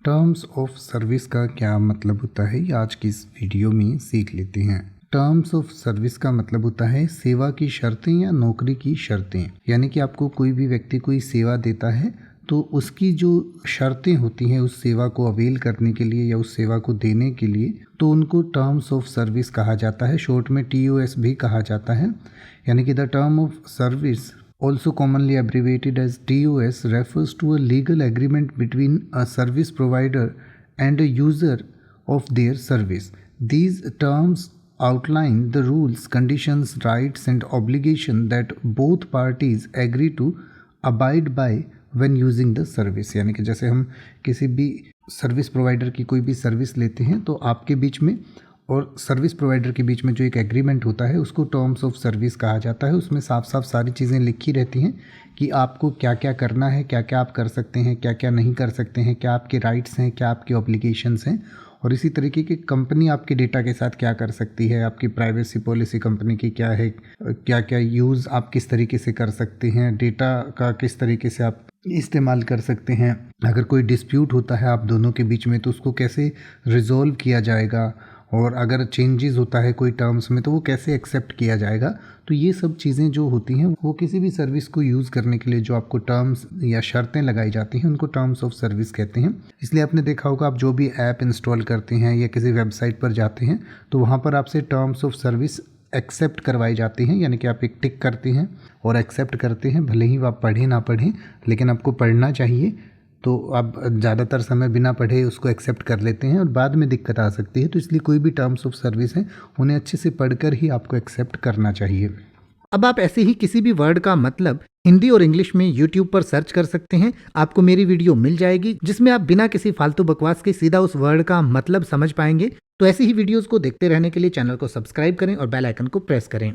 Terms of service का क्या मतलब होता है, ये आज की इस वीडियो में सीख लेते हैं। टर्म्स ऑफ सर्विस का मतलब होता है सेवा की शर्तें या नौकरी की शर्तें। यानी कि आपको कोई भी व्यक्ति कोई सेवा देता है तो उसकी जो शर्तें होती हैं उस सेवा को अवेल करने के लिए या उस सेवा को देने के लिए, तो उनको टर्म्स ऑफ सर्विस कहा जाता है। शॉर्ट में TOS भी कहा जाता है। यानी कि the term of service, also commonly abbreviated as TOS, refers to a legal agreement between a service provider and a user of their service. These terms outline the rules, conditions, rights and obligations that both parties agree to abide by when using the service. यानी कि जैसे हम किसी भी service provider की कोई भी service लेते हैं तो आपके बीच में और सर्विस प्रोवाइडर के बीच में जो एक एग्रीमेंट होता है उसको टर्म्स ऑफ सर्विस कहा जाता है। उसमें साफ साफ सारी चीज़ें लिखी रहती हैं कि आपको क्या क्या करना है, क्या क्या आप कर सकते हैं, क्या क्या नहीं कर सकते हैं, क्या आपके राइट्स हैं, क्या आपके ऑब्लिगेशंस हैं। और इसी तरीके की कंपनी आपके डेटा के साथ क्या कर सकती है, आपकी प्राइवेसी पॉलिसी कंपनी की क्या है, क्या क्या यूज़ आप किस तरीके से कर सकते हैं, डेटा का किस तरीके से आप इस्तेमाल कर सकते हैं। अगर कोई डिस्प्यूट होता है आप दोनों के बीच में तो उसको कैसे रिजॉल्व किया जाएगा, और अगर चेंजेस होता है कोई टर्म्स में तो वो कैसे एक्सेप्ट किया जाएगा। तो ये सब चीज़ें जो होती हैं वो किसी भी सर्विस को यूज़ करने के लिए जो आपको टर्म्स या शर्तें लगाई जाती हैं उनको टर्म्स ऑफ सर्विस कहते हैं। इसलिए आपने देखा होगा आप जो भी ऐप इंस्टॉल करते हैं या किसी वेबसाइट पर जाते हैं तो वहाँ पर आपसे टर्म्स ऑफ सर्विस एक्सेप्ट करवाई जाती हैं। यानी कि आप एक टिक करते हैं और एक्सेप्ट करते हैं, भले ही आप पढ़ें ना पढ़ें लेकिन आपको पढ़ना चाहिए। तो आप ज़्यादातर समय बिना पढ़े उसको एक्सेप्ट कर लेते हैं और बाद में दिक्कत आ सकती है। तो इसलिए कोई भी टर्म्स ऑफ सर्विस है उन्हें अच्छे से पढ़कर ही आपको एक्सेप्ट करना चाहिए। अब आप ऐसे ही किसी भी वर्ड का मतलब हिंदी और इंग्लिश में YouTube पर सर्च कर सकते हैं। आपको मेरी वीडियो मिल जाएगी जिसमें आप बिना किसी फालतू बकवास के सीधा उस वर्ड का मतलब समझ पाएंगे। तो ऐसी ही वीडियोस को देखते रहने के लिए चैनल को सब्सक्राइब करें और बेल आइकन को प्रेस करें।